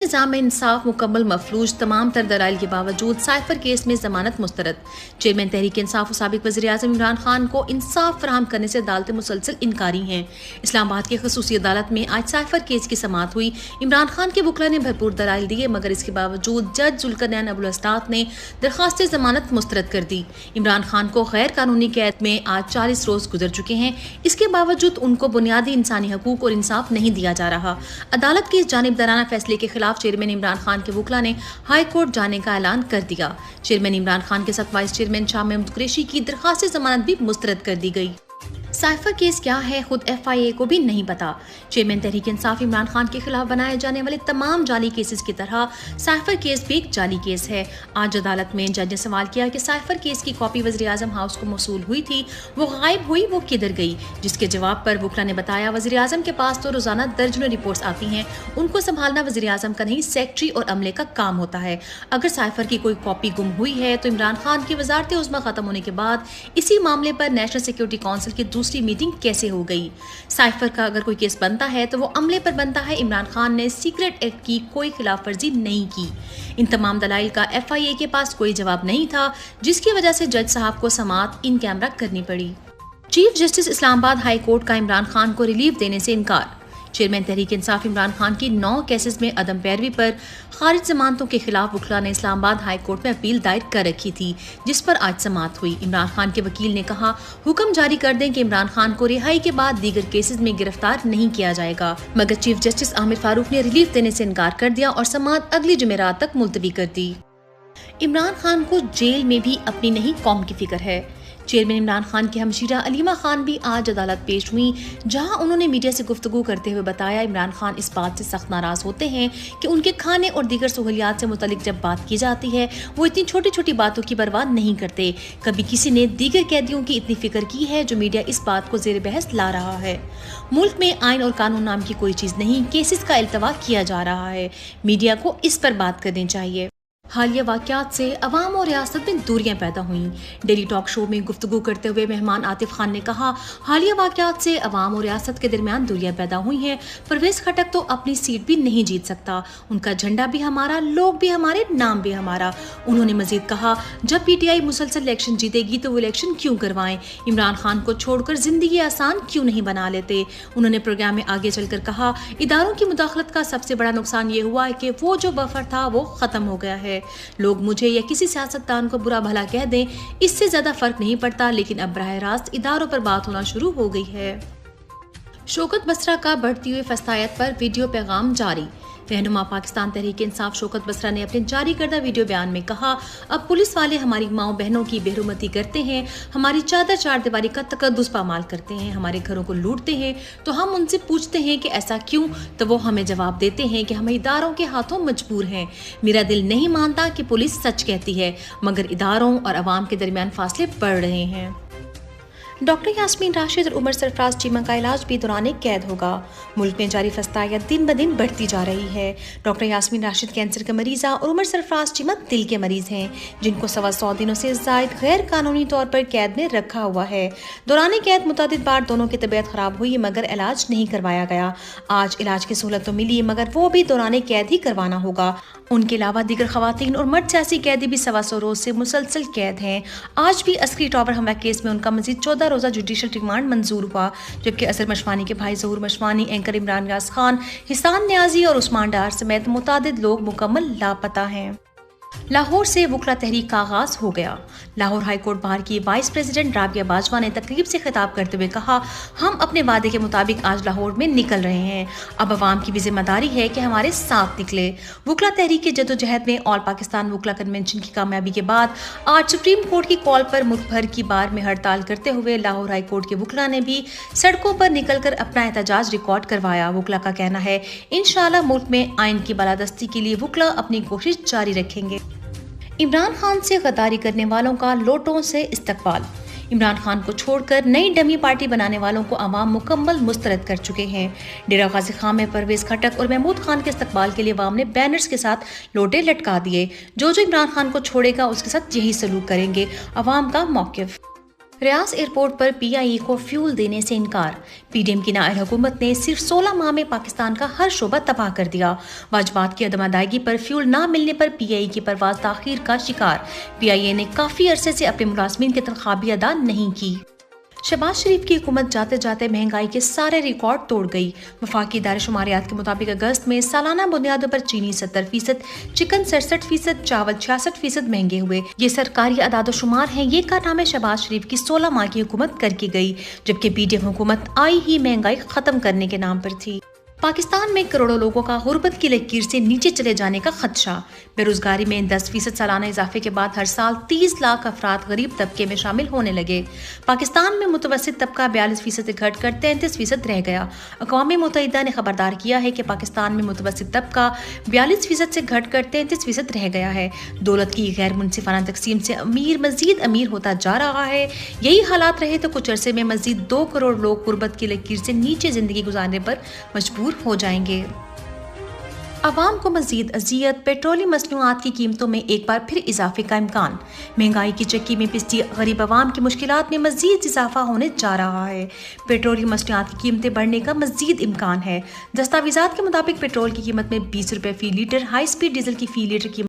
निज़ाम इंसाफ मुकम्मल मफलूज, तमाम तर दलाइल के बावजूद साइफर केस में जमानत मुस्तरद। चेयरमैन तहरीक इंसाफ और साबिक वज़ीर-ए-आज़म इमरान खान को इंसाफ फराहम करने से अदालतें मुसलसल इनकारी हैं। इस्लामाबाद की खसूसी अदालत में आज साइफर केस की समाअत हुई। इमरान खान के वकला ने भरपूर दलाइल दिए, मगर इसके बावजूद जज जुल्करनैन अबुल अस्ताद ने दरख्वास्त जमानत मुस्तरद कर दी। इमरान खान को गैर कानूनी कैद में आज 40 रोज गुजर चुके हैं। इसके बावजूद उनको बुनियादी इंसानी हकूक और इंसाफ नहीं दिया जा रहा। अदालत के इस जानिबदाराना फैसले के खिलाफ चेयरमैन इमरान खान के वकला ने हाई कोर्ट जाने का ऐलान कर दिया। चेयरमैन इमरान खान के साथ वाइस चेयरमैन शाह महमूद कुरैशी की दरख्वास्त जमानत भी मुस्तरद कर दी गई। साइफर केस क्या है खुद FIA को भी नहीं पता। चेयरमैन तहरीक इंसाफ इमरान खान के खिलाफ बनाए जाने वाले तमाम जाली केसेस की तरह साइफर केस भी एक जाली केस है। आज अदालत में जज ने सवाल किया कि साइफर केस की कॉपी वज़ीर-ए-आज़म हाउस को मौसूल हुई थी, वो गायब हुई, वो किधर गई? जिसके जवाब पर वकला ने बताया, वज़ीर-ए-आज़म के पास तो रोजाना दर्जनों रिपोर्ट्स आती हैं, उनको संभालना वज़ीर-ए-आज़म का नहीं, सेक्रेटरी और अमले का काम होता है। अगर साइफर की कोई कॉपी गुम हुई है तो इमरान खान की वज़ारत उज़्मा खत्म होने के बाद इसी मामले पर नेशनल सिक्योरिटी काउंसिल की दूसरी मीटिंग कैसे हो गई? साइफर का अगर कोई केस बनता है तो वो अमले पर बनता है। इमरान खान ने सीक्रेट एक्ट की कोई खिलाफ वर्जी नहीं की। इन तमाम दलाइल का FIA के पास कोई जवाब नहीं था, जिसकी वजह से जज साहब को समाअत इन कैमरा करनी पड़ी। Chief justice Islamabad high court का इमरान खान को रिलीफ देने से इनकार। चेयरमैन तहरीक इंसाफ इमरान खान की 9 केसेस में अदम पैरवी पर खारिज जमानतों के खिलाफ वकला ने इस्लामाबाद हाई कोर्ट में अपील दायर कर रखी थी, जिस पर आज समाअत हुई। इमरान खान के वकील ने कहा, हुक्म जारी कर दें कि इमरान खान को रिहाई के बाद दीगर केसेस में गिरफ्तार नहीं किया जाएगा, मगर चीफ जस्टिस आमिर फारूक ने रिलीफ देने से इनकार कर दिया और समाअत अगली जुमेरात तक मुलतवी कर दी। इमरान खान को जेल में भी अपनी नहीं कौम की फिक्र है। चेयरमैन इमरान खान की हमशीरा अलीमा खान भी आज अदालत पेश हुई, जहां उन्होंने मीडिया से गुफ्तगू करते हुए बताया, इमरान खान इस बात से सख्त नाराज होते हैं कि उनके खाने और दीगर सहूलियात से मुतल्लिक जब बात की जाती है वो इतनी छोटी छोटी बातों की परवाह नहीं करते। कभी किसी ने दीगर कैदियों की इतनी फिक्र की है जो मीडिया इस बात को जेर बहस ला रहा है? मुल्क में आइन और कानून नाम की कोई चीज़ नहीं, केसेस का इल्तवा किया जा रहा है। मीडिया को इस पर बात करनी चाहिए। हालिया वाक़यात से अवाम और रियासत में दूरियां पैदा हुईं। डेली टॉक शो में गुफ्तगू करते हुए मेहमान आतिफ खान ने कहा, हालिया वाक़यात से अवाम और रियासत के दरमियान दूरियां पैदा हुई हैं। परवेज़ खटक तो अपनी सीट भी नहीं जीत सकता, उनका झंडा भी हमारा, लोग भी हमारे, नाम भी हमारा। उन्होंने मजीद कहा, जब PTI मुसलसल इलेक्शन जीतेगी तो वो इलेक्शन क्यों करवाएं? इमरान खान को छोड़कर जिंदगी आसान क्यों नहीं बना लेते? उन्होंने प्रोग्राम में आगे चलकर कहा, इदारों की मुदाखलत का सबसे बड़ा नुकसान ये हुआ है कि वो जो बफर था वो ख़त्म हो गया है। लोग मुझे या किसी सियासतदान को बुरा भला कह दें, इससे ज्यादा फर्क नहीं पड़ता, लेकिन अब बराह रास्त इदारों पर बात होना शुरू हो गई है। शौकत बसरा का बढ़ती हुई फसायत पर वीडियो पैगाम जारी। रहनुमा पाकिस्तान तहरीक इंसाफ शौकत बसरा ने अपने जारी करदा वीडियो बयान में कहा, अब पुलिस वाले हमारी माओ बहनों की बेहरुमती करते हैं, हमारी चादर चार दीवारी का तकद्दुस पामाल करते हैं, हमारे घरों को लूटते हैं, तो हम उनसे पूछते हैं कि ऐसा क्यों? तो वो हमें जवाब देते हैं कि हम इदारों के हाथों मजबूर हैं। मेरा दिल नहीं मानता कि पुलिस सच कहती है, मगर इदारों और अवाम के दरमियान फासले बढ़ रहे हैं। डॉक्टर यास्मीन राशिद और उमर सरफराज चीमा का इलाज भी दौरान कैद होगा। मुल्क में जारी फस्तायत दिन ब दिन बढ़ती जा रही है। डॉक्टर यास्मीन राशिद कैंसर के मरीज़ा और उमर सरफराज चीमा दिल के मरीज़ हैं, जिनको 125 दिनों से ज़ायद गैर कानूनी तौर पर कैद में रखा हुआ है। दौरान कैद मुतादिद बार दोनों की तबीयत ख़राब हुई, मगर इलाज नहीं करवाया गया। आज इलाज की सहूलत तो मिली, मगर वो भी दौरान कैद ही करवाना होगा। उनके अलावा दीगर खवातीन और मर्द सियासी कैदी भी 125 रोज से मुसलसल कैद हैं। आज भी अस्करी टावर हमला केस में उनका मजीद 14 रोज़ा जुडिशल रिमांड मंजूर हुआ, जबकि असर मशवानी के भाई ज़हूर मशवानी, एंकर इमरान यास खान, हिसान न्याजी और उस्मान डार समेत मुतादिद लोग मुकम्मल लापता हैं। लाहौर से वकला तहरीक का आगाज हो गया। लाहौर हाई कोर्ट बार की वाइस प्रेसिडेंट राबिया बाजवा ने तकरीब से खिताब करते हुए कहा, हम अपने वादे के मुताबिक आज लाहौर में निकल रहे हैं, अब अवाम की भी जिम्मेदारी है कि हमारे साथ निकले। वकला तहरीक की जदोजहद में ऑल पाकिस्तान वकला कन्वेंशन की कामयाबी के बाद आज सुप्रीम कोर्ट की कॉल पर मुल्क भर की बार में हड़ताल करते हुए लाहौर हाई कोर्ट के वकला ने भी सड़कों पर निकलकर अपना एहतजाज रिकॉर्ड करवाया। वकला का कहना है, इंशाअल्लाह मुल्क में आइन की बालादस्ती के लिए वकला अपनी कोशिश जारी रखेंगे। इमरान खान से गद्दारी करने वालों का लोटों से इस्तकबाल। इमरान खान को छोड़कर नई डमी पार्टी बनाने वालों को अवाम मुकम्मल मुस्तरद कर चुके हैं। डेरा गाजी खान में परवेज़ खटक और महमूद खान के इस्तकबाल के लिए अवाम ने बैनर्स के साथ लोटे लटका दिए। जो इमरान खान को छोड़ेगा उसके साथ यही सलूक करेंगे, अवाम का मौक़िफ़। रियास एयरपोर्ट पर पीआईए को फ्यूल देने से इनकार। पीडीएम की नायर हुकूमत ने सिर्फ 16 माह में पाकिस्तान का हर शोबा तबाह कर दिया। वाजबात की अदम अदायगी पर फ्यूल ना मिलने पर पीआईए की परवाज ताखीर का शिकार। पीआईए ने काफी अरसे से अपने मुलाजमीन की तनख्वाह भी अदा नहीं की। शहबाज शरीफ की हुकूमत जाते जाते महंगाई के सारे रिकॉर्ड तोड़ गई। वफाकी इदारे शुमारियात के मुताबिक अगस्त में सालाना बुनियादों पर चीनी 70%, चिकन 67%, चावल 66% महंगे हुए। ये सरकारी अदादोशुमार हैं। ये कारनामे शहबाज शरीफ की 16 माह की हुकूमत करके गई, जबकि पीडीएम हुकूमत आई ही महंगाई खत्म करने के नाम पर थी। पाकिस्तान में करोड़ों लोगों का गुर्बत की लकीर से नीचे चले जाने का खदशा। बेरोजगारी में 10% सालाना इजाफे के बाद हर साल 30 लाख अफराद गरीब तबके में शामिल होने लगे। पाकिस्तान में मुतवस्सित तबका 42% से घट कर 33% रह गया। अक़वाम मुत्तहिदा ने खबरदार किया है कि पाकिस्तान में मुतवस्सित तबका 42% से घट कर 33% रह गया है। दौलत की गैर मुनसिफाना तकसीम से अमीर मजीद अमीर होता जा रहा है। यही हालात रहे तो कुछ अरसे में मजीद 2 करोड़ लोग गुर्बत की लकीर से नीचे जिंदगी गुजारने पर मजबूर हो जाएंगे। अवाम को मजीद अजियत। पेट्रोलियम मसनूआत की कीमतों में एक बार फिर इजाफे का इम्कान। महंगाई की चक्की में पिसती गरीब अवाम की मुश्किलात में मजीद इजाफा होने जा रहा है। पेट्रोलियम मसनूआत की कीमतें बढ़ने का मजीद इम्कान है। दस्तावेजात के मुताबिक पेट्रोल की कीमत में 20 रुपये फी लीटर, हाई स्पीड डीजल की फी लीटर की